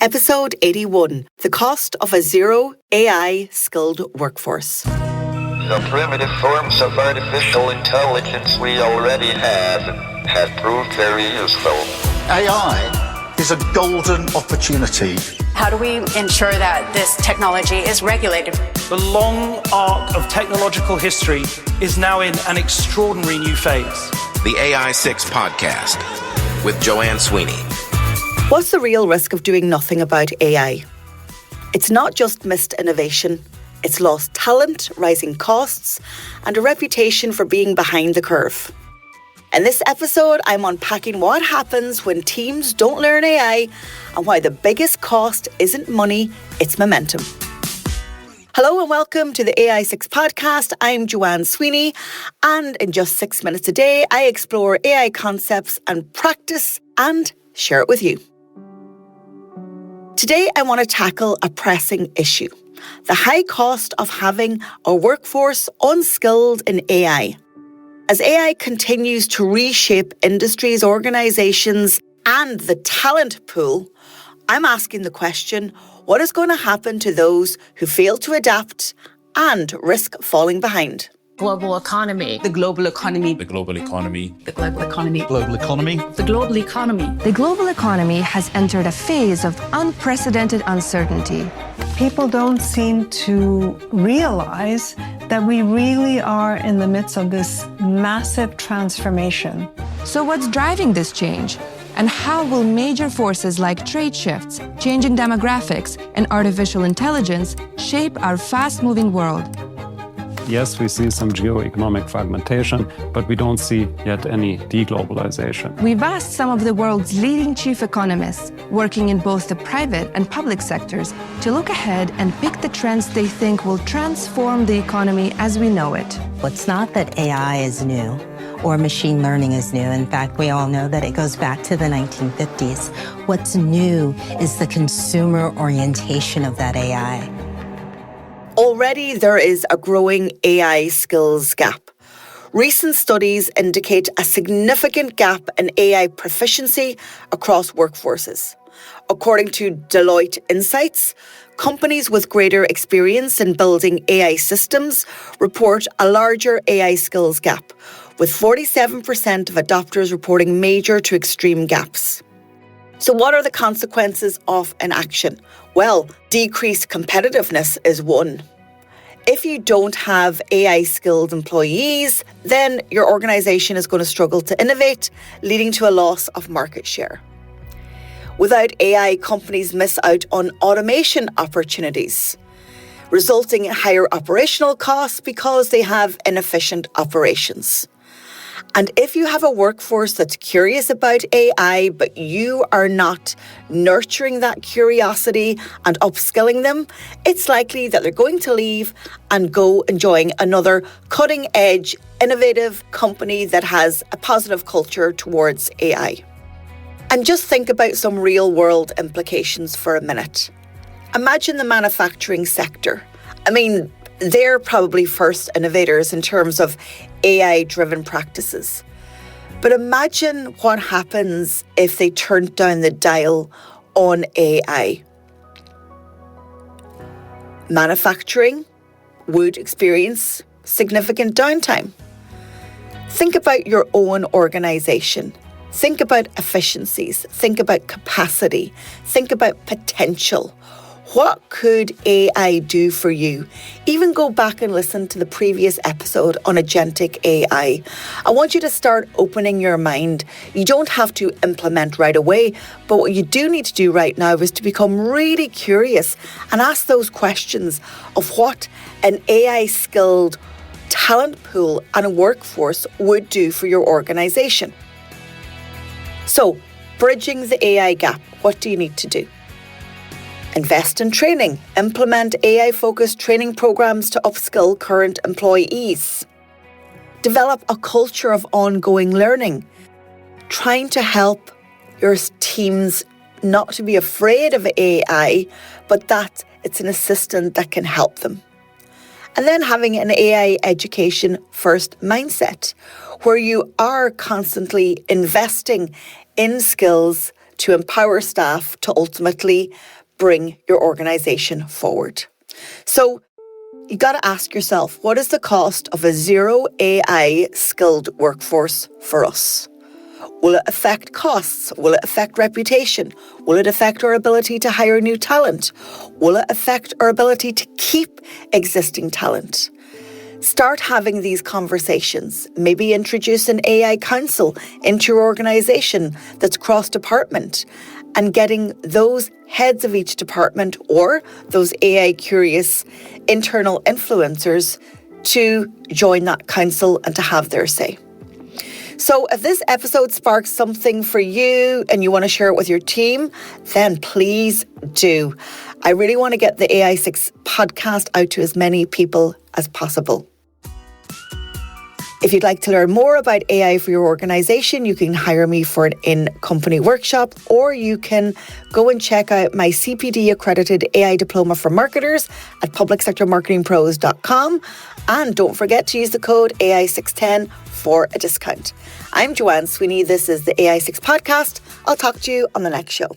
Episode 81, The Cost of a Zero AI Skilled Workforce. The primitive forms of artificial intelligence we already have proved very useful. AI is a golden opportunity. How do we ensure that this technology is regulated? The long arc of technological history is now in an extraordinary new phase. The AI6 podcast with Joanne Sweeney. What's the real risk of doing nothing about AI? It's not just missed innovation, it's lost talent, rising costs, and a reputation for being behind the curve. In this episode, I'm unpacking what happens when teams don't learn AI and why the biggest cost isn't money, it's momentum. Hello and welcome to the AI6 podcast. I'm Joanne Sweeney, and in just 6 minutes a day, I explore AI concepts and practice and share it with you. Today, I want to tackle a pressing issue, the high cost of having a workforce unskilled in AI. As AI continues to reshape industries, organizations, and the talent pool, I'm asking the question, what is going to happen to those who fail to adapt and risk falling behind? Global economy. The global economy. The global economy. The global economy. Global economy. The global economy. The global economy has entered a phase of unprecedented uncertainty. People don't seem to realize that we really are in the midst of this massive transformation. So what's driving this change? And how will major forces like trade shifts, changing demographics, and artificial intelligence shape our fast-moving world? Yes, we see some geo-economic fragmentation, but we don't see yet any deglobalization. We've asked some of the world's leading chief economists, working in both the private and public sectors, to look ahead and pick the trends they think will transform the economy as we know it. It's not that AI is new or machine learning is new. In fact, we all know that it goes back to the 1950s. What's new is the consumer orientation of that AI. Already there is a growing AI skills gap. Recent studies indicate a significant gap in AI proficiency across workforces. According to Deloitte Insights, companies with greater experience in building AI systems report a larger AI skills gap, with 47% of adopters reporting major to extreme gaps. So what are the consequences of inaction? Well, decreased competitiveness is one. If you don't have AI-skilled employees, then your organisation is going to struggle to innovate, leading to a loss of market share. Without AI, companies miss out on automation opportunities, resulting in higher operational costs because they have inefficient operations. And if you have a workforce that's curious about AI, but you are not nurturing that curiosity and upskilling them, it's likely that they're going to leave and go enjoying another cutting-edge, innovative company that has a positive culture towards AI. And just think about some real-world implications for a minute. Imagine the manufacturing sector. They're probably first innovators in terms of AI-driven practices. But imagine what happens if they turned down the dial on AI. Manufacturing would experience significant downtime. Think about your own organisation. Think about efficiencies. Think about capacity. Think about potential. What could AI do for you? Even go back and listen to the previous episode on agentic AI. I want you to start opening your mind. You don't have to implement right away, but what you do need to do right now is to become really curious and ask those questions of what an AI-skilled talent pool and a workforce would do for your organisation. So, bridging the AI gap, what do you need to do? Invest in training. Implement AI-focused training programs to upskill current employees. Develop a culture of ongoing learning. Trying to help your teams not to be afraid of AI, but that it's an assistant that can help them. And then having an AI education first mindset, where you are constantly investing in skills to empower staff to ultimately bring your organisation forward. So you got to ask yourself, what is the cost of a zero AI skilled workforce for us? Will it affect costs? Will it affect reputation? Will it affect our ability to hire new talent? Will it affect our ability to keep existing talent? Start having these conversations. Maybe introduce an AI council into your organisation that's cross-department, and getting those heads of each department or those AI curious internal influencers to join that council and to have their say. So if this episode sparks something for you and you want to share it with your team, then please do. I really want to get the AI6 podcast out to as many people as possible. If you'd like to learn more about AI for your organisation, you can hire me for an in-company workshop, or you can go and check out my CPD accredited AI diploma for marketers at publicsectormarketingpros.com. And don't forget to use the code AI610 for a discount. I'm Joanne Sweeney. This is the AI6 podcast. I'll talk to you on the next show.